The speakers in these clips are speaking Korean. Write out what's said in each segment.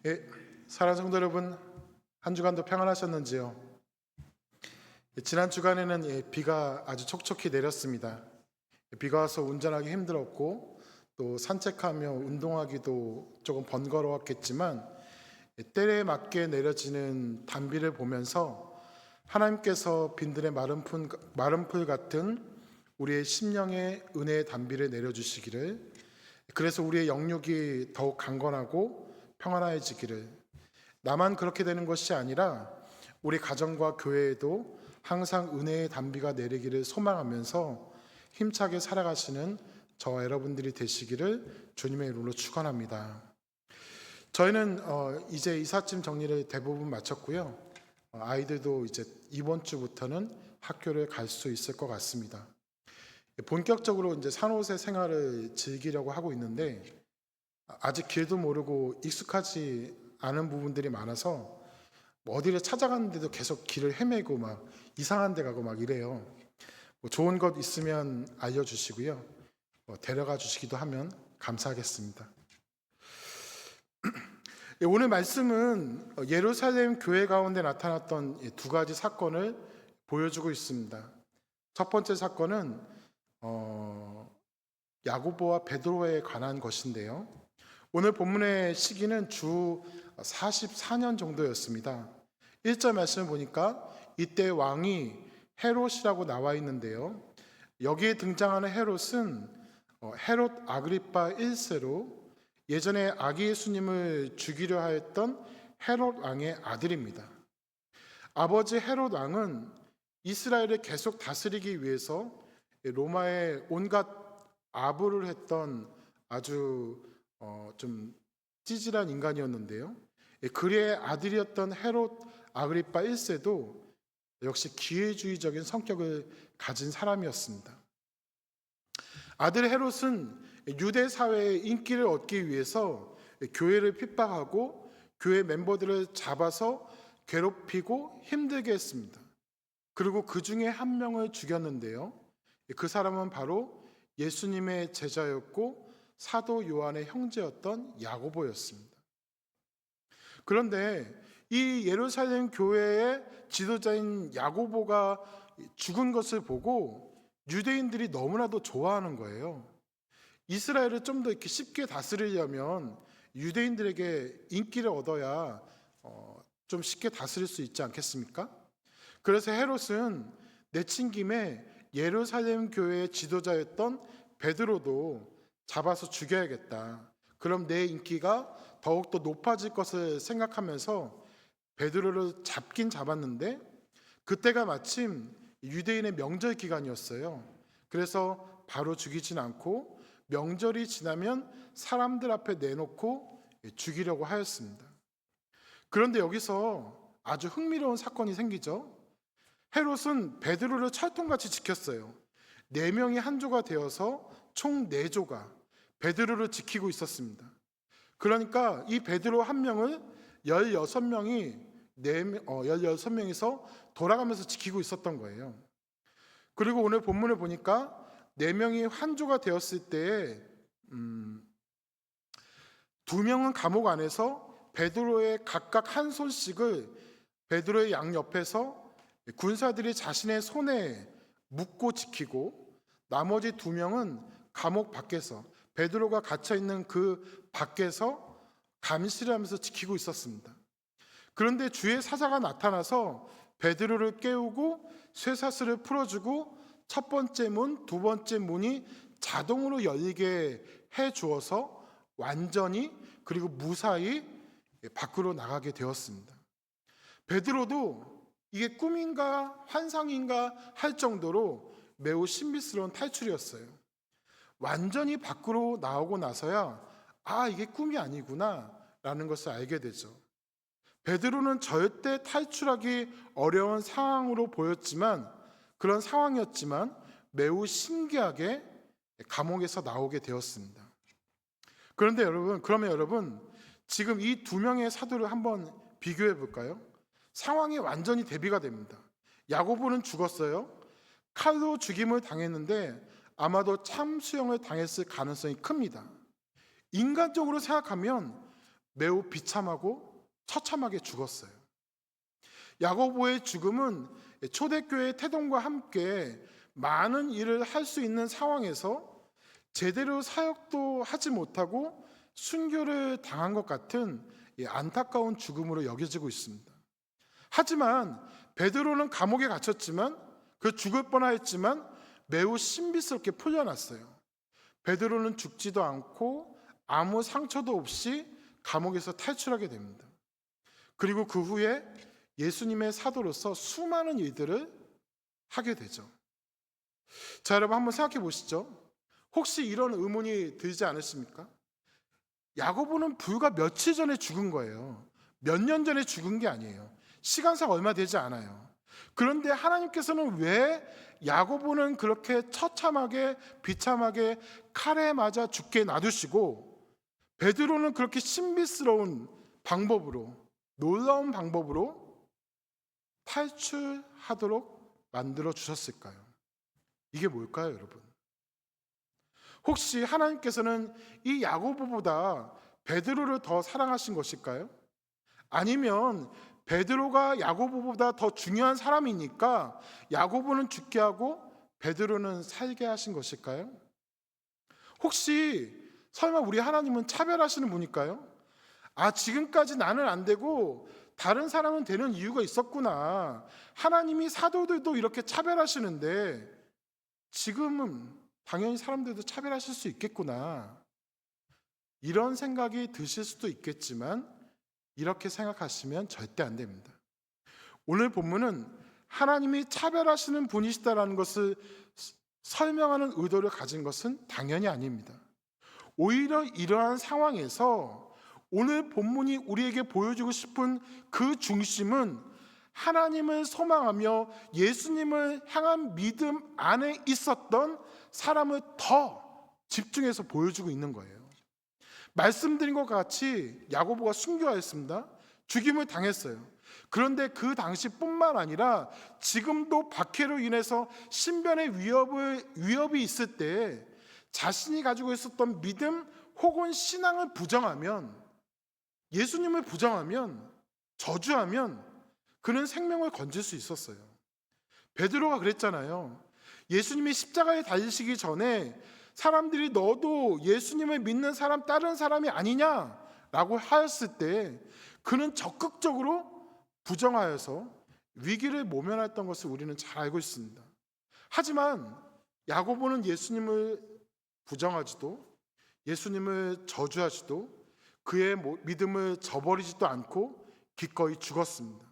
예, 사랑하는 성도 여러분, 한 주간도 평안하셨는지요? 지난 주간에는 비가 아주 촉촉히 내렸습니다. 비가 와서 운전하기 힘들었고 또 산책하며 운동하기도 조금 번거로웠겠지만 때에 맞게 내려지는 단비를 보면서 하나님께서 빈들의 마른 풀 같은 우리의 심령의 은혜의 단비를 내려주시기를, 그래서 우리의 영육이 더욱 강건하고 평안해지기를, 나만 그렇게 되는 것이 아니라 우리 가정과 교회에도 항상 은혜의 단비가 내리기를 소망하면서 힘차게 살아가시는 저와 여러분들이 되시기를 주님의 이름으로 축원합니다. 저희는 이제 이삿짐 정리를 대부분 마쳤고요. 아이들도 이제 이번 주부터는 학교를 갈 수 있을 것 같습니다. 본격적으로 이제 산호세 생활을 즐기려고 하고 있는데 아직 길도 모르고 익숙하지 않은 부분들이 많아서 뭐 어디를 찾아갔는데도 계속 길을 헤매고 막 이상한 데 가고 막 이래요. 뭐 좋은 것 있으면 알려주시고요. 데려가 주시기도 하면 감사하겠습니다. 오늘 말씀은 예루살렘 교회 가운데 나타났던 두 가지 사건을 보여주고 있습니다. 첫 번째 사건은 야고보와 베드로에 관한 것인데요. 오늘 본문의 시기는 주 44년 정도였습니다. 1절 말씀을 보니까 이때 왕이 헤롯이라고 나와 있는데요. 여기에 등장하는 헤롯은 헤롯 아그리파 1세로 예전에 아기 예수님을 죽이려 하였던 헤롯 왕의 아들입니다. 아버지 헤롯 왕은 이스라엘을 계속 다스리기 위해서 로마의 온갖 아부를 했던 아주 좀 찌질한 인간이었는데요. 그의 아들이었던 헤롯 아그리파 1세도 역시 기회주의적인 성격을 가진 사람이었습니다. 아들 헤롯은 유대 사회의 인기를 얻기 위해서 교회를 핍박하고 교회 멤버들을 잡아서 괴롭히고 힘들게 했습니다. 그리고 그 중에 한 명을 죽였는데요. 그 사람은 바로 예수님의 제자였고 사도 요한의 형제였던 야고보였습니다. 그런데 이 예루살렘 교회의 지도자인 야고보가 죽은 것을 보고 유대인들이 너무나도 좋아하는 거예요. 이스라엘을 좀 더 이렇게 쉽게 다스리려면 유대인들에게 인기를 얻어야 좀 쉽게 다스릴 수 있지 않겠습니까? 그래서 헤롯은 내친 김에 예루살렘 교회의 지도자였던 베드로도 잡아서 죽여야겠다. 그럼 내 인기가 더욱더 높아질 것을 생각하면서 베드로를 잡긴 잡았는데 그때가 마침 유대인의 명절 기간이었어요. 그래서 바로 죽이진 않고 명절이 지나면 사람들 앞에 내놓고 죽이려고 하였습니다. 그런데 여기서 아주 흥미로운 사건이 생기죠. 헤롯은 베드로를 철통같이 지켰어요. 4명이 한 조가 되어서 총 4조가 베드로를 지키고 있었습니다. 그러니까 이 베드로 한 명을 16명이서 돌아가면서 지키고 있었던 거예요. 그리고 오늘 본문을 보니까 4명이 한 조가 되었을 때에 2명은 감옥 안에서 베드로의 각각 한 손씩을 베드로의 양옆에서 군사들이 자신의 손에 묶고 지키고 나머지 2명은 감옥 밖에서 베드로가 갇혀있는 그 밖에서 감시를 하면서 지키고 있었습니다. 그런데 주의 사자가 나타나서 베드로를 깨우고 쇠사슬을 풀어주고 첫 번째 문, 두 번째 문이 자동으로 열리게 해주어서 완전히 그리고 무사히 밖으로 나가게 되었습니다. 베드로도 이게 꿈인가 환상인가 할 정도로 매우 신비스러운 탈출이었어요. 완전히 밖으로 나오고 나서야 이게 꿈이 아니구나 라는 것을 알게 되죠. 베드로는 절대 탈출하기 어려운 상황으로 보였지만 그런 상황이었지만 매우 신기하게 감옥에서 나오게 되었습니다. 그러면 여러분 지금 이 2명의 사도를 한번 비교해 볼까요? 상황이 완전히 대비가 됩니다. 야고보는 죽었어요. 칼로 죽임을 당했는데 아마도 참수형을 당했을 가능성이 큽니다. 인간적으로 생각하면 매우 비참하고 처참하게 죽었어요. 야고보의 죽음은 초대교회의 태동과 함께 많은 일을 할 수 있는 상황에서 제대로 사역도 하지 못하고 순교를 당한 것 같은 안타까운 죽음으로 여겨지고 있습니다. 하지만 베드로는 감옥에 갇혔지만 그 죽을 뻔하였지만 매우 신비스럽게 풀려났어요. 베드로는 죽지도 않고 아무 상처도 없이 감옥에서 탈출하게 됩니다. 그리고 그 후에 예수님의 사도로서 수많은 일들을 하게 되죠. 자, 여러분 한번 생각해 보시죠. 혹시 이런 의문이 들지 않으십니까? 야고보는 불과 며칠 전에 죽은 거예요. 몇 년 전에 죽은 게 아니에요. 시간상 얼마 되지 않아요. 그런데 하나님께서는 왜 야고보는 그렇게 처참하게 비참하게 칼에 맞아 죽게 놔두시고 베드로는 그렇게 신비스러운 방법으로, 놀라운 방법으로 탈출하도록 만들어 주셨을까요? 이게 뭘까요, 여러분? 혹시 하나님께서는 이 야고보보다 베드로를 더 사랑하신 것일까요? 아니면 베드로가 야고보보다 더 중요한 사람이니까 야고보는 죽게 하고 베드로는 살게 하신 것일까요? 혹시 설마 우리 하나님은 차별하시는 분일까요? 아, 지금까지 나는 안 되고 다른 사람은 되는 이유가 있었구나. 하나님이 사도들도 이렇게 차별하시는데 지금은 당연히 사람들도 차별하실 수 있겠구나. 이런 생각이 드실 수도 있겠지만 이렇게 생각하시면 절대 안 됩니다. 오늘 본문은 하나님이 차별하시는 분이시다라는 것을 설명하는 의도를 가진 것은 당연히 아닙니다. 오히려 이러한 상황에서 오늘 본문이 우리에게 보여주고 싶은 그 중심은 하나님을 소망하며 예수님을 향한 믿음 안에 있었던 사람을 더 집중해서 보여주고 있는 거예요. 말씀드린 것 같이 야고보가 순교하였습니다. 죽임을 당했어요. 그런데 그 당시뿐만 아니라 지금도 박해로 인해서 신변의 위협이 있을 때 자신이 가지고 있었던 믿음 혹은 신앙을 부정하면, 예수님을 부정하면, 저주하면 그는 생명을 건질 수 있었어요. 베드로가 그랬잖아요. 예수님이 십자가에 달리시기 전에 사람들이 너도 예수님을 믿는 사람 다른 사람이 아니냐라고 하였을 때 그는 적극적으로 부정하여서 위기를 모면했던 것을 우리는 잘 알고 있습니다. 하지만 야고보는 예수님을 부정하지도 예수님을 저주하지도 그의 믿음을 저버리지도 않고 기꺼이 죽었습니다.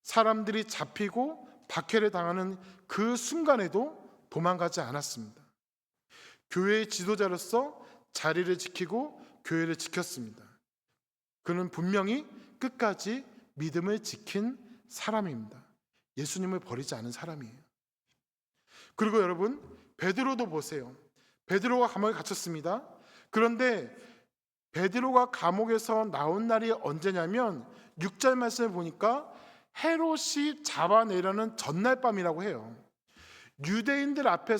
사람들이 잡히고 박해를 당하는 그 순간에도 도망가지 않았습니다. 교회의 지도자로서 자리를 지키고 교회를 지켰습니다. 그는 분명히 끝까지 믿음을 지킨 사람입니다. 예수님을 버리지 않은 사람이에요. 그리고 여러분, 베드로도 보세요. 베드로가 감옥에 갇혔습니다. 그런데 베드로가 감옥에서 나온 날이 언제냐면 6절 말씀을 보니까 헤롯이 잡아내려는 전날 밤이라고 해요. 유대인들 앞에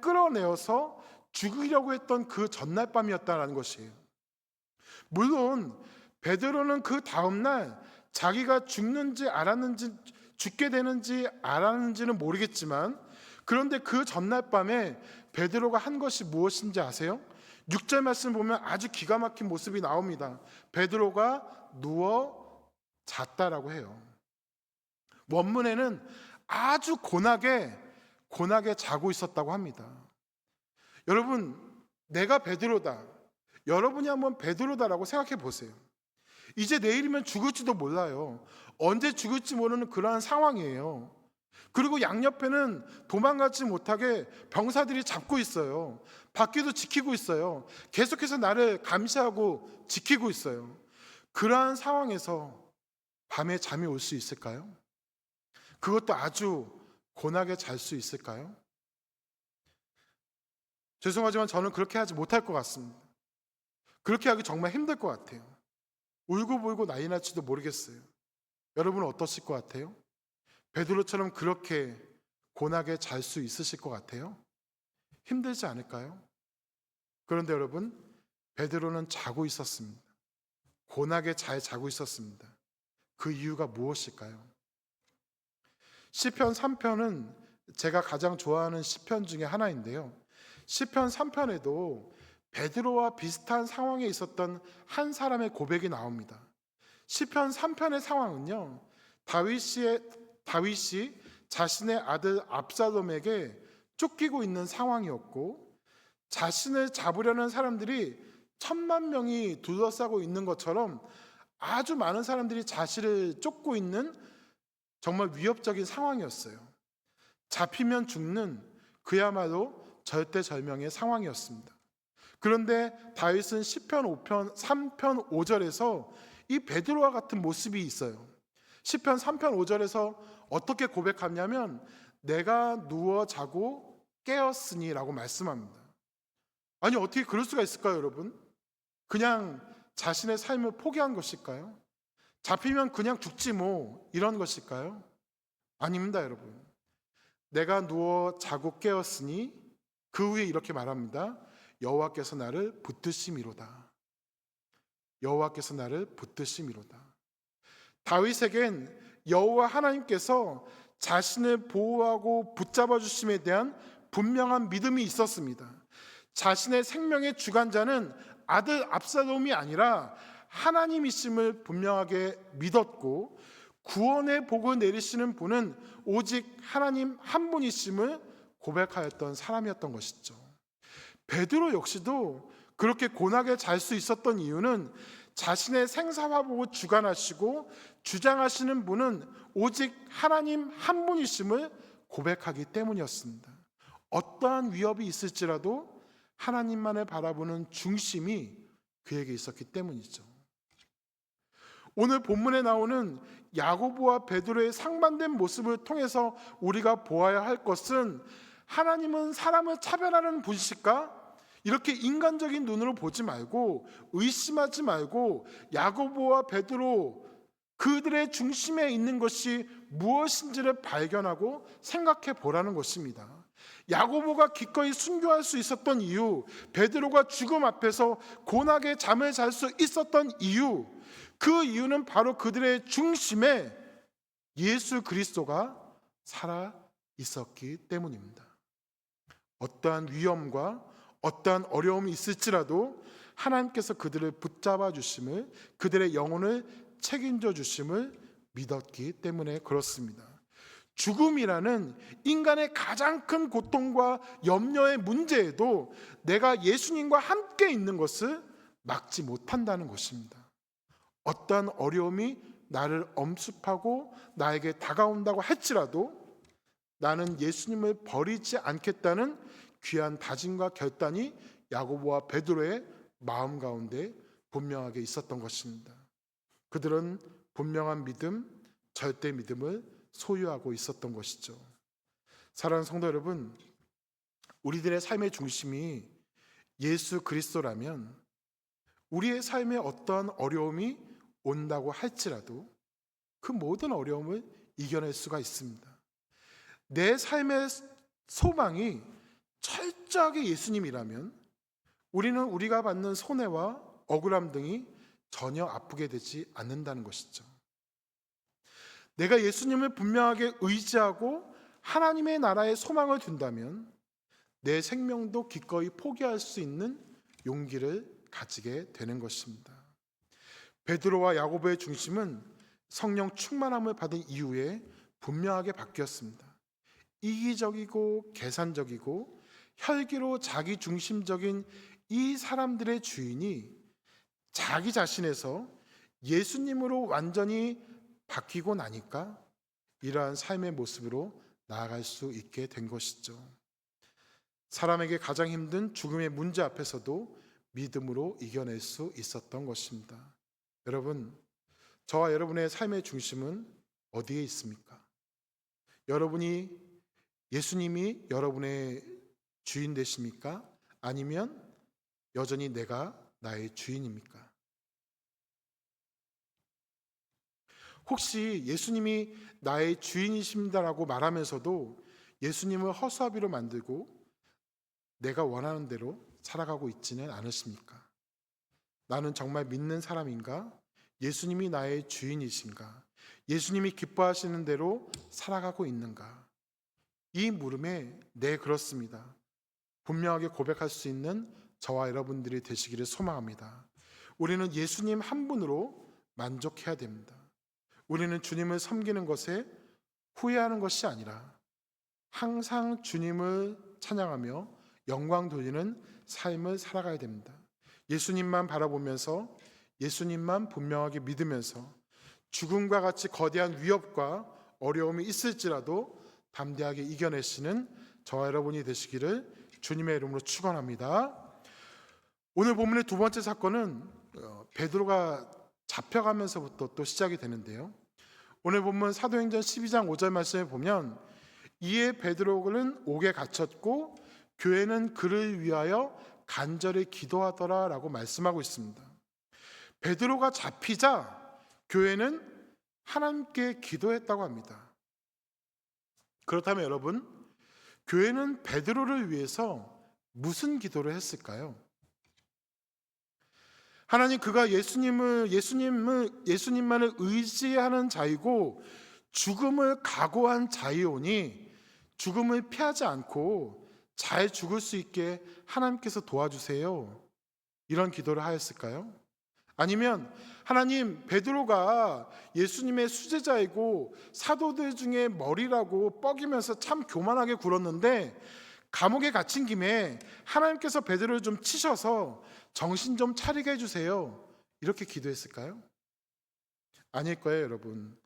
끌어내어서 죽이려고 했던 그 전날 밤이었다는 것이에요. 물론 베드로는 그 다음날 자기가 죽게 되는지 알았는지는 모르겠지만, 그런데 그 전날 밤에 베드로가 한 것이 무엇인지 아세요? 6절 말씀 보면 아주 기가 막힌 모습이 나옵니다. 베드로가 누워 잤다라고 해요. 원문에는 아주 고나게 자고 있었다고 합니다. 여러분, 내가 베드로다. 여러분이 한번 베드로다라고 생각해 보세요. 이제 내일이면 죽을지도 몰라요. 언제 죽을지 모르는 그러한 상황이에요. 그리고 양옆에는 도망가지 못하게 병사들이 잡고 있어요. 밖에도 지키고 있어요. 계속해서 나를 감시하고 지키고 있어요. 그러한 상황에서 밤에 잠이 올 수 있을까요? 그것도 아주 고나게 잘 수 있을까요? 죄송하지만 저는 그렇게 하지 못할 것 같습니다. 그렇게 하기 정말 힘들 것 같아요. 울고불고 난리 날지도 모르겠어요. 여러분은 어떠실 것 같아요? 베드로처럼 그렇게 고나게 잘 수 있으실 것 같아요? 힘들지 않을까요? 그런데 여러분, 베드로는 자고 있었습니다. 고나게 잘 자고 있었습니다. 그 이유가 무엇일까요? 시편 3편은 제가 가장 좋아하는 시편 중에 하나인데요. 시편 3편에도 베드로와 비슷한 상황에 있었던 한 사람의 고백이 나옵니다. 시편 3편의 상황은요, 다윗이 자신의 아들 압살롬에게 쫓기고 있는 상황이었고, 자신을 잡으려는 사람들이 1,000,000명이 둘러싸고 있는 것처럼 아주 많은 사람들이 자신을 쫓고 있는 정말 위협적인 상황이었어요. 잡히면 죽는 그야말로 절대절명의 상황이었습니다. 그런데 다윗은 시편 3편 5절에서 이 베드로와 같은 모습이 있어요. 시편 3편 5절에서 어떻게 고백하냐면 내가 누워 자고 깨었으니 라고 말씀합니다. 아니, 어떻게 그럴 수가 있을까요, 여러분? 그냥 자신의 삶을 포기한 것일까요? 잡히면 그냥 죽지 뭐 이런 것일까요? 아닙니다, 여러분. 내가 누워 자고 깨었으니 그 후에 이렇게 말합니다. 여호와께서 나를 붙드심이로다. 여호와께서 나를 붙드심이로다. 다윗에겐 여호와 하나님께서 자신을 보호하고 붙잡아 주심에 대한 분명한 믿음이 있었습니다. 자신의 생명의 주관자는 아들 압살롬이 아니라 하나님이심을 분명하게 믿었고, 구원의 복을 내리시는 분은 오직 하나님 한 분이심을 고백하였던 사람이었던 것이죠. 베드로 역시도 그렇게 고나게 잘 수 있었던 이유는 자신의 생사화복을 주관하시고 주장하시는 분은 오직 하나님 한 분이심을 고백하기 때문이었습니다. 어떠한 위협이 있을지라도 하나님만을 바라보는 중심이 그에게 있었기 때문이죠. 오늘 본문에 나오는 야고보와 베드로의 상반된 모습을 통해서 우리가 보아야 할 것은, 하나님은 사람을 차별하는 분이실까? 이렇게 인간적인 눈으로 보지 말고, 의심하지 말고, 야고보와 베드로 그들의 중심에 있는 것이 무엇인지를 발견하고 생각해 보라는 것입니다. 야고보가 기꺼이 순교할 수 있었던 이유, 베드로가 죽음 앞에서 고나게 잠을 잘 수 있었던 이유, 그 이유는 바로 그들의 중심에 예수 그리스도가 살아 있었기 때문입니다. 어떠한 위험과 어떠한 어려움이 있을지라도 하나님께서 그들을 붙잡아 주심을, 그들의 영혼을 책임져 주심을 믿었기 때문에 그렇습니다. 죽음이라는 인간의 가장 큰 고통과 염려의 문제에도 내가 예수님과 함께 있는 것을 막지 못한다는 것입니다. 어떠한 어려움이 나를 엄습하고 나에게 다가온다고 할지라도 나는 예수님을 버리지 않겠다는 귀한 다짐과 결단이 야고보와 베드로의 마음 가운데 분명하게 있었던 것입니다. 그들은 분명한 믿음, 절대 믿음을 소유하고 있었던 것이죠. 사랑하는 성도 여러분, 우리들의 삶의 중심이 예수 그리스도라면 우리의 삶에 어떠한 어려움이 온다고 할지라도 그 모든 어려움을 이겨낼 수가 있습니다. 내 삶의 소망이 철저하게 예수님이라면 우리는 우리가 받는 손해와 억울함 등이 전혀 아프게 되지 않는다는 것이죠. 내가 예수님을 분명하게 의지하고 하나님의 나라에 소망을 둔다면 내 생명도 기꺼이 포기할 수 있는 용기를 가지게 되는 것입니다. 베드로와 야고보의 중심은 성령 충만함을 받은 이후에 분명하게 바뀌었습니다. 이기적이고 계산적이고 혈기로 자기 중심적인 이 사람들의 주인이 자기 자신에서 예수님으로 완전히 바뀌고 나니까 이러한 삶의 모습으로 나아갈 수 있게 된 것이죠. 사람에게 가장 힘든 죽음의 문제 앞에서도 믿음으로 이겨낼 수 있었던 것입니다. 여러분, 저와 여러분의 삶의 중심은 어디에 있습니까? 예수님이 여러분의 주인 되십니까? 아니면 여전히 내가 나의 주인입니까? 혹시 예수님이 나의 주인이십니다라고 말하면서도 예수님을 허수아비로 만들고 내가 원하는 대로 살아가고 있지는 않으십니까? 나는 정말 믿는 사람인가? 예수님이 나의 주인이신가? 예수님이 기뻐하시는 대로 살아가고 있는가? 이 물음에 네, 그렇습니다, 분명하게 고백할 수 있는 저와 여러분들이 되시기를 소망합니다. 우리는 예수님 한 분으로 만족해야 됩니다. 우리는 주님을 섬기는 것에 후회하는 것이 아니라 항상 주님을 찬양하며 영광 돌리는 삶을 살아가야 됩니다. 예수님만 바라보면서, 예수님만 분명하게 믿으면서 죽음과 같이 거대한 위협과 어려움이 있을지라도 담대하게 이겨내시는 저와 여러분이 되시기를 주님의 이름으로 축원합니다. 오늘 본문의 두 번째 사건은 베드로가 잡혀가면서부터 또 시작이 되는데요. 오늘 본문 사도행전 12장 5절 말씀에 보면 이에 베드로는 옥에 갇혔고 교회는 그를 위하여 간절히 기도하더라 라고 말씀하고 있습니다. 베드로가 잡히자 교회는 하나님께 기도했다고 합니다. 그렇다면 여러분, 교회는 베드로를 위해서 무슨 기도를 했을까요? 하나님, 그가 예수님만을 의지하는 자이고 죽음을 각오한 자이오니 죽음을 피하지 않고 잘 죽을 수 있게 하나님께서 도와주세요, 이런 기도를 하였을까요? 아니면 하나님, 베드로가 예수님의 수제자이고 사도들 중에 머리라고 뻐기면서 참 교만하게 굴었는데 감옥에 갇힌 김에 하나님께서 베드로를 좀 치셔서 정신 좀 차리게 해주세요, 이렇게 기도했을까요? 아닐 거예요, 여러분.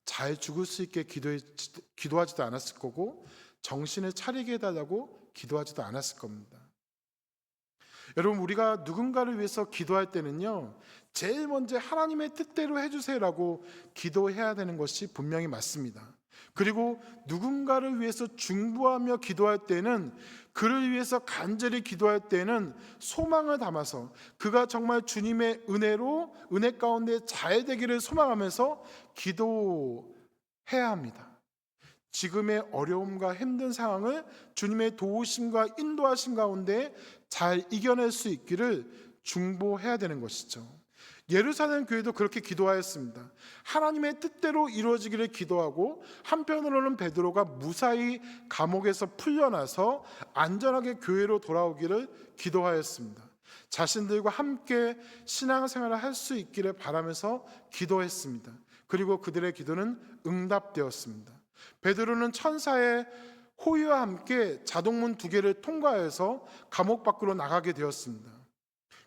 잘 죽을 수 있게 기도하지도 않았을 거고 정신을 차리게 해달라고 기도하지도 않았을 겁니다. 여러분, 우리가 누군가를 위해서 기도할 때는요, 제일 먼저 하나님의 뜻대로 해주세요라고 기도해야 되는 것이 분명히 맞습니다. 그리고 누군가를 위해서 중보하며 기도할 때는, 그를 위해서 간절히 기도할 때는 소망을 담아서 그가 정말 주님의 은혜 가운데 잘 되기를 소망하면서 기도해야 합니다. 지금의 어려움과 힘든 상황을 주님의 도우심과 인도하심 가운데 잘 이겨낼 수 있기를 중보해야 되는 것이죠. 예루살렘 교회도 그렇게 기도하였습니다. 하나님의 뜻대로 이루어지기를 기도하고, 한편으로는 베드로가 무사히 감옥에서 풀려나서 안전하게 교회로 돌아오기를 기도하였습니다. 자신들과 함께 신앙생활을 할 수 있기를 바라면서 기도했습니다. 그리고 그들의 기도는 응답되었습니다. 베드로는 천사의 호의와 함께 자동문 2개를 통과해서 감옥 밖으로 나가게 되었습니다.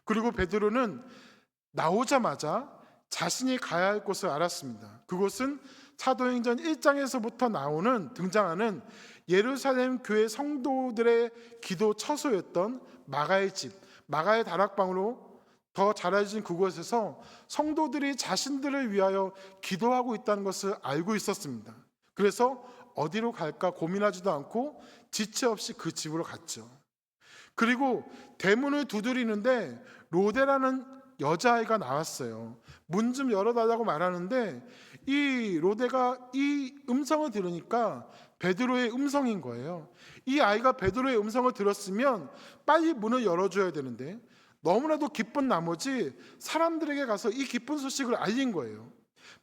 그리고 베드로는 나오자마자 자신이 가야 할 곳을 알았습니다. 그곳은 사도행전 1장에서부터 등장하는 예루살렘 교회 성도들의 기도 처소였던 마가의 집, 마가의 다락방으로 더 잘 알려진 그곳에서 성도들이 자신들을 위하여 기도하고 있다는 것을 알고 있었습니다. 그래서 어디로 갈까 고민하지도 않고 지체 없이 그 집으로 갔죠. 그리고 대문을 두드리는데 로데라는 여자아이가 나왔어요. 문 좀 열어달라고 말하는데 이 로데가 이 음성을 들으니까 베드로의 음성인 거예요. 이 아이가 베드로의 음성을 들었으면 빨리 문을 열어줘야 되는데 너무나도 기쁜 나머지 사람들에게 가서 이 기쁜 소식을 알린 거예요.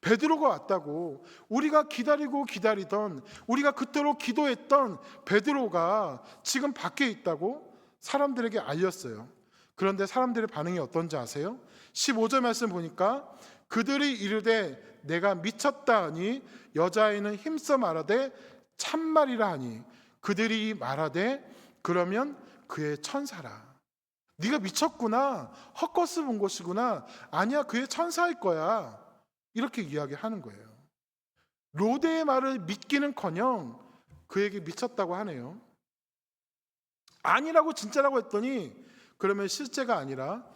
베드로가 왔다고, 우리가 기다리던, 우리가 그토록 기도했던 베드로가 지금 밖에 있다고 사람들에게 알렸어요. 그런데 사람들의 반응이 어떤지 아세요? 15절 말씀 보니까 그들이 이르되 내가 미쳤다 하니 여자아이는 힘써 말하되 참말이라 하니 그들이 말하되 그러면 그의 천사라. 네가 미쳤구나, 헛것을 본 것이구나, 아니야 그의 천사일 거야, 이렇게 이야기하는 거예요. 로데의 말을 믿기는커녕 그에게 미쳤다고 하네요. 아니라고 진짜라고 했더니 그러면 실제가 아니라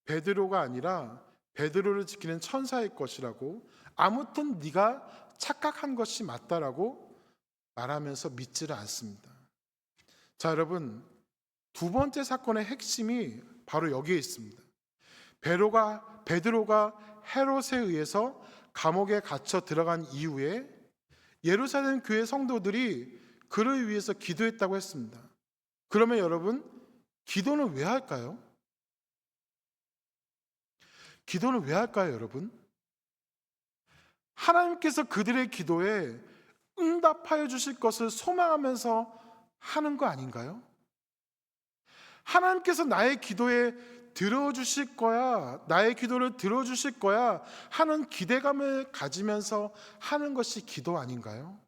베드로가 아니라 베드로를 지키는 천사일 것이라고, 아무튼 네가 착각한 것이 맞다라고 말하면서 믿지를 않습니다. 자, 여러분, 두 번째 사건의 핵심이 바로 여기에 있습니다. 베드로가 헤롯에 의해서 감옥에 갇혀 들어간 이후에 예루살렘 교회 성도들이 그를 위해서 기도했다고 했습니다. 그러면 여러분, 기도는 왜 할까요? 기도는 왜 할까요, 여러분? 하나님께서 그들의 기도에 응답하여 주실 것을 소망하면서 하는 거 아닌가요? 하나님께서 나의 기도에 들어주실 거야, 나의 기도를 들어주실 거야 하는 기대감을 가지면서 하는 것이 기도 아닌가요?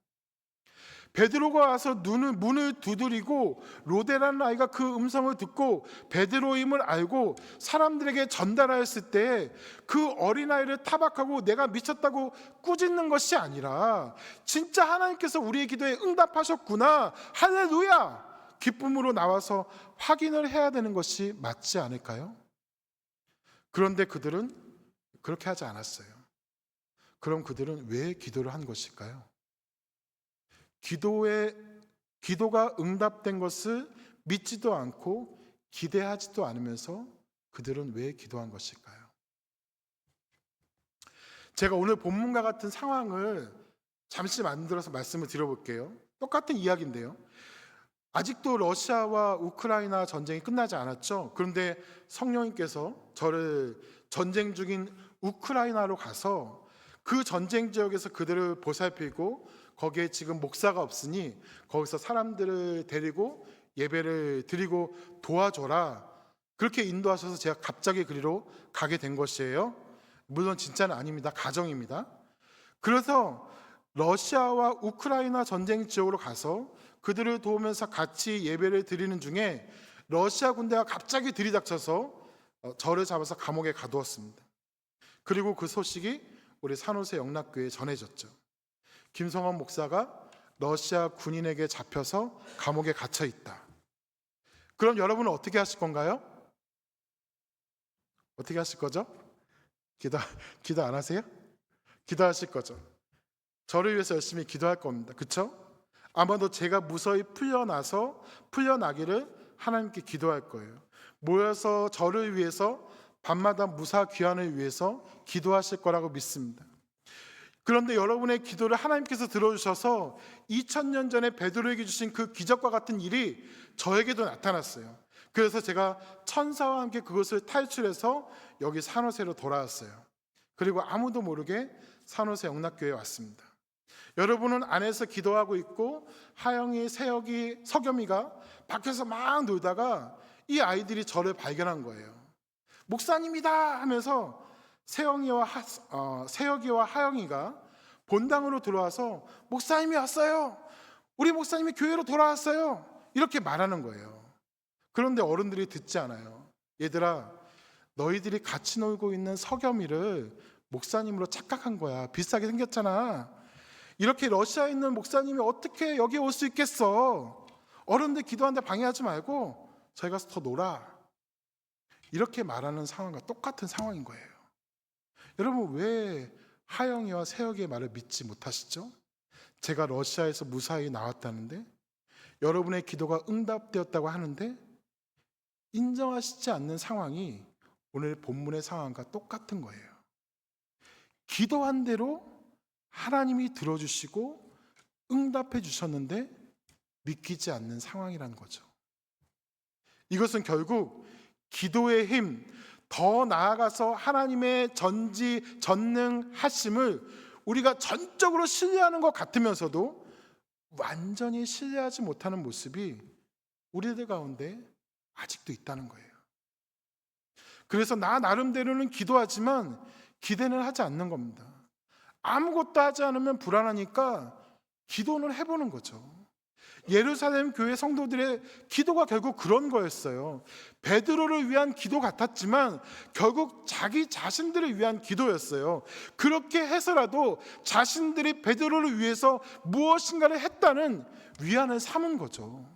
베드로가 와서 문을 두드리고 로데라는 아이가 그 음성을 듣고 베드로임을 알고 사람들에게 전달하였을 때 그 어린아이를 타박하고 내가 미쳤다고 꾸짖는 것이 아니라 진짜 하나님께서 우리의 기도에 응답하셨구나, 할렐루야, 기쁨으로 나와서 확인을 해야 되는 것이 맞지 않을까요? 그런데 그들은 그렇게 하지 않았어요. 그럼 그들은 왜 기도를 한 것일까요? 기도가 응답된 것을 믿지도 않고 기대하지도 않으면서 그들은 왜 기도한 것일까요? 제가 오늘 본문과 같은 상황을 잠시 만들어서 말씀을 드려볼게요. 똑같은 이야기인데요. 아직도 러시아와 우크라이나 전쟁이 끝나지 않았죠. 그런데 성령님께서 저를 전쟁 중인 우크라이나로 가서 그 전쟁 지역에서 그들을 보살피고 거기에 지금 목사가 없으니 거기서 사람들을 데리고 예배를 드리고 도와줘라, 그렇게 인도하셔서 제가 갑자기 그리로 가게 된 것이에요. 물론 진짜는 아닙니다. 가정입니다. 그래서 러시아와 우크라이나 전쟁 지역으로 가서 그들을 도우면서 같이 예배를 드리는 중에 러시아 군대가 갑자기 들이닥쳐서 저를 잡아서 감옥에 가두었습니다. 그리고 그 소식이 우리 산호세 영락교회에 전해졌죠. 김성원 목사가 러시아 군인에게 잡혀서 감옥에 갇혀 있다. 그럼 여러분은 어떻게 하실 건가요? 어떻게 하실 거죠? 기도 안 하세요? 기도하실 거죠. 저를 위해서 열심히 기도할 겁니다. 그렇죠? 아마도 제가 무사히 풀려나기를 하나님께 기도할 거예요. 모여서 저를 위해서 밤마다 무사 귀환을 위해서 기도하실 거라고 믿습니다. 그런데 여러분의 기도를 하나님께서 들어주셔서 2000년 전에 베드로에게 주신 그 기적과 같은 일이 저에게도 나타났어요. 그래서 제가 천사와 함께 그것을 탈출해서 여기 산호세로 돌아왔어요. 그리고 아무도 모르게 산호세 영락교회에 왔습니다. 여러분은 안에서 기도하고 있고 하영이, 세혁이, 석염이가 밖에서 막 놀다가 이 아이들이 저를 발견한 거예요. 목사님이다 하면서 세혁이와 하영이가 본당으로 들어와서 목사님이 왔어요, 우리 목사님이 교회로 돌아왔어요, 이렇게 말하는 거예요. 그런데 어른들이 듣지 않아요. 얘들아, 너희들이 같이 놀고 있는 석염이를 목사님으로 착각한 거야. 비슷하게 생겼잖아. 이렇게 러시아에 있는 목사님이 어떻게 여기 올 수 있겠어. 어른들 기도하는데 방해하지 말고 저희 가서 더 놀아. 이렇게 말하는 상황과 똑같은 상황인 거예요. 여러분, 왜 하영이와 세혁이의 말을 믿지 못하시죠? 제가 러시아에서 무사히 나왔다는데, 여러분의 기도가 응답되었다고 하는데 인정하시지 않는 상황이 오늘 본문의 상황과 똑같은 거예요. 기도한 대로 하나님이 들어주시고 응답해 주셨는데 믿기지 않는 상황이라는 거죠. 이것은 결국 기도의 힘, 더 나아가서 하나님의 전지전능하심을 우리가 전적으로 신뢰하는 것 같으면서도 완전히 신뢰하지 못하는 모습이 우리들 가운데 아직도 있다는 거예요. 그래서 나 나름대로는 기도하지만 기대는 하지 않는 겁니다. 아무것도 하지 않으면 불안하니까 기도는 해보는 거죠. 예루살렘 교회 성도들의 기도가 결국 그런 거였어요. 베드로를 위한 기도 같았지만 결국 자기 자신들을 위한 기도였어요. 그렇게 해서라도 자신들이 베드로를 위해서 무엇인가를 했다는 위안을 삼은 거죠.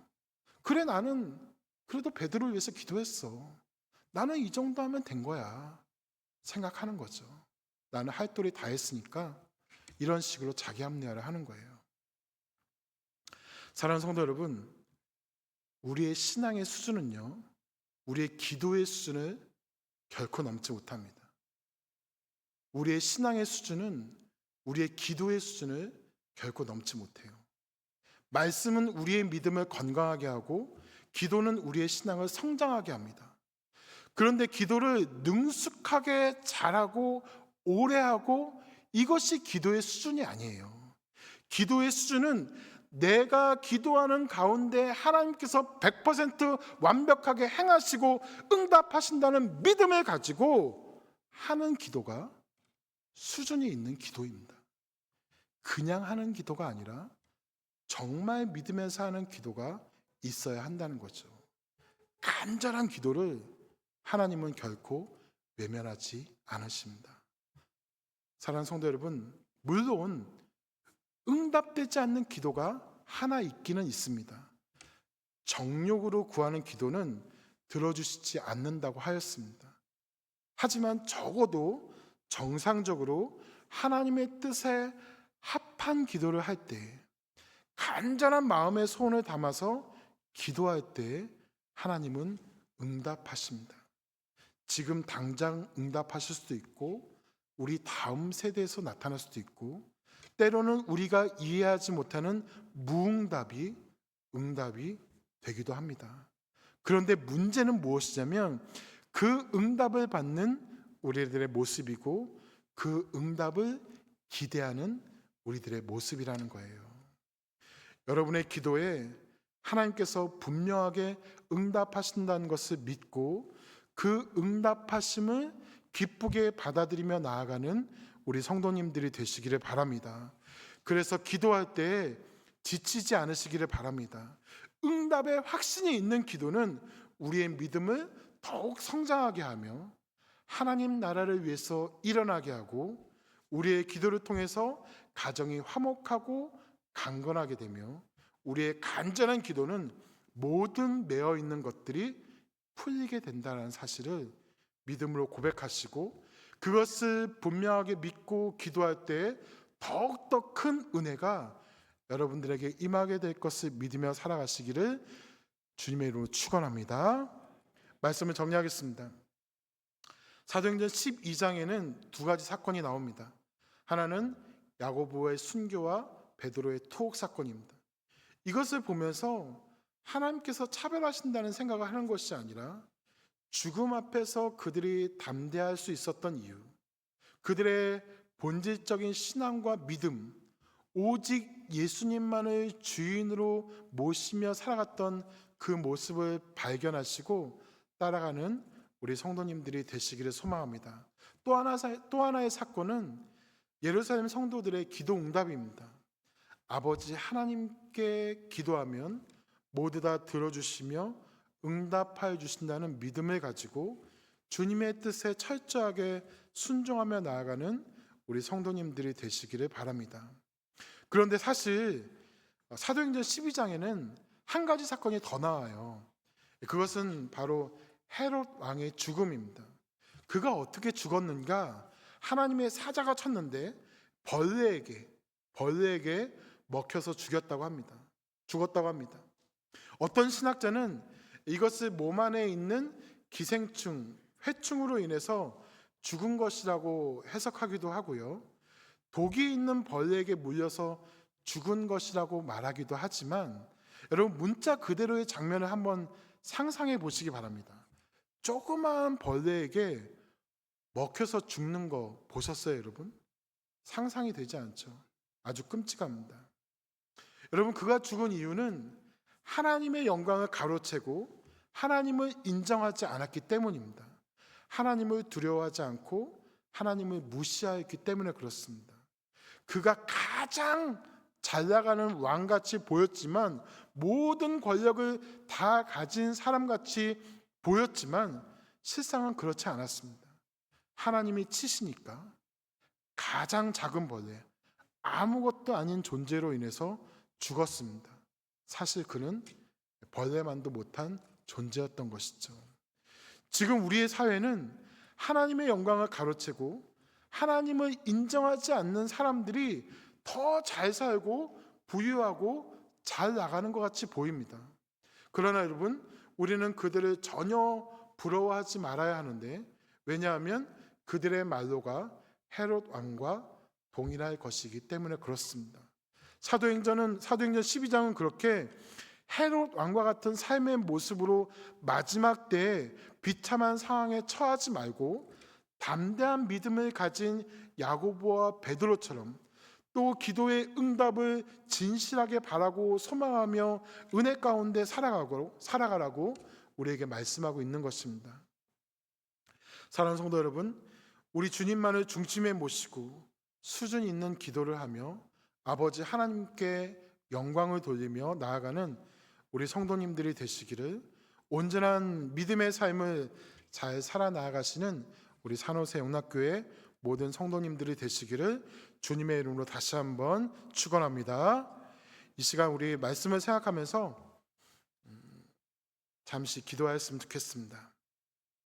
그래, 나는 그래도 베드로를 위해서 기도했어, 나는 이 정도 하면 된 거야 생각하는 거죠. 나는 할 도리 다 했으니까, 이런 식으로 자기 합리화를 하는 거예요. 사랑하는 성도 여러분, 우리의 신앙의 수준은요, 우리의 기도의 수준을 결코 넘지 못합니다. 우리의 신앙의 수준은 우리의 기도의 수준을 결코 넘지 못해요. 말씀은 우리의 믿음을 건강하게 하고 기도는 우리의 신앙을 성장하게 합니다. 그런데 기도를 능숙하게 잘하고 오래 하고 이것이 기도의 수준이 아니에요. 기도의 수준은 내가 기도하는 가운데 하나님께서 100% 완벽하게 행하시고 응답하신다는 믿음을 가지고 하는 기도가 수준이 있는 기도입니다. 그냥 하는 기도가 아니라 정말 믿으면서 하는 기도가 있어야 한다는 거죠. 간절한 기도를 하나님은 결코 외면하지 않으십니다. 사랑하는 성도 여러분, 물론 응답되지 않는 기도가 하나 있기는 있습니다. 정욕으로 구하는 기도는 들어주시지 않는다고 하였습니다. 하지만 적어도 정상적으로 하나님의 뜻에 합한 기도를 할 때, 간절한 마음의 소원을 담아서 기도할 때 하나님은 응답하십니다. 지금 당장 응답하실 수도 있고 우리 다음 세대에서 나타날 수도 있고 때로는 우리가 이해하지 못하는 무응답이 응답이 되기도 합니다. 그런데 문제는 무엇이냐면 그 응답을 받는 우리들의 모습이고 그 응답을 기대하는 우리들의 모습이라는 거예요. 여러분의 기도에 하나님께서 분명하게 응답하신다는 것을 믿고 그 응답하심을 기쁘게 받아들이며 나아가는 우리 성도님들이 되시기를 바랍니다. 그래서 기도할 때 지치지 않으시기를 바랍니다. 응답의 확신이 있는 기도는 우리의 믿음을 더욱 성장하게 하며 하나님 나라를 위해서 일어나게 하고 우리의 기도를 통해서 가정이 화목하고 강건하게 되며 우리의 간절한 기도는 모든 매어 있는 것들이 풀리게 된다는 사실을 믿음으로 고백하시고 그것을 분명하게 믿고 기도할 때 더욱더 큰 은혜가 여러분들에게 임하게 될 것을 믿으며 살아가시기를 주님의 이름으로 축원합니다. 말씀을 정리하겠습니다. 사도행전 12장에는 두 가지 사건이 나옵니다. 하나는 야고보의 순교와 베드로의 투옥 사건입니다. 이것을 보면서 하나님께서 차별하신다는 생각을 하는 것이 아니라 죽음 앞에서 그들이 담대할 수 있었던 이유, 그들의 본질적인 신앙과 믿음, 오직 예수님만을 주인으로 모시며 살아갔던 그 모습을 발견하시고 따라가는 우리 성도님들이 되시기를 소망합니다. 또 하나의 사건은 예루살렘 성도들의 기도 응답입니다. 아버지 하나님께 기도하면 모두 다 들어주시며 응답하여 주신다는 믿음을 가지고 주님의 뜻에 철저하게 순종하며 나아가는 우리 성도님들이 되시기를 바랍니다. 그런데 사실 사도행전 12장에는 한 가지 사건이 더 나와요. 그것은 바로 헤롯 왕의 죽음입니다. 그가 어떻게 죽었는가? 하나님의 사자가 쳤는데 벌레에게 먹혀서 죽었다고 합니다. 어떤 신학자는 이것을 몸 안에 있는 기생충, 회충으로 인해서 죽은 것이라고 해석하기도 하고요. 독이 있는 벌레에게 물려서 죽은 것이라고 말하기도 하지만 여러분 문자 그대로의 장면을 한번 상상해 보시기 바랍니다. 조그마한 벌레에게 먹혀서 죽는 거 보셨어요, 여러분? 상상이 되지 않죠. 아주 끔찍합니다. 여러분 그가 죽은 이유는 하나님의 영광을 가로채고 하나님을 인정하지 않았기 때문입니다. 하나님을 두려워하지 않고 하나님을 무시하였기 때문에 그렇습니다. 그가 가장 잘 나가는 왕같이 보였지만 모든 권력을 다 가진 사람같이 보였지만 실상은 그렇지 않았습니다. 하나님이 치시니까 가장 작은 벌레, 아무것도 아닌 존재로 인해서 죽었습니다. 사실 그는 벌레만도 못한 존재였던 것이죠. 지금 우리의 사회는 하나님의 영광을 가로채고 하나님을 인정하지 않는 사람들이 더 잘 살고 부유하고 잘 나가는 것 같이 보입니다. 그러나 여러분, 우리는 그들을 전혀 부러워하지 말아야 하는데, 왜냐하면 그들의 말로가 헤롯 왕과 동일할 것이기 때문에 그렇습니다. 사도행전 12장은 그렇게 헤롯 왕과 같은 삶의 모습으로 마지막 때에 비참한 상황에 처하지 말고 담대한 믿음을 가진 야고보와 베드로처럼 또 기도의 응답을 진실하게 바라고 소망하며 은혜 가운데 살아가라고 우리에게 말씀하고 있는 것입니다. 사랑하는 성도 여러분, 우리 주님만을 중심에 모시고 수준 있는 기도를 하며 아버지 하나님께 영광을 돌리며 나아가는 우리 성도님들이 되시기를, 온전한 믿음의 삶을 잘 살아나가시는 우리 산호세 영락교회 모든 성도님들이 되시기를 주님의 이름으로 다시 한번 축원합니다. 이 시간 우리 말씀을 생각하면서 잠시 기도하였으면 좋겠습니다.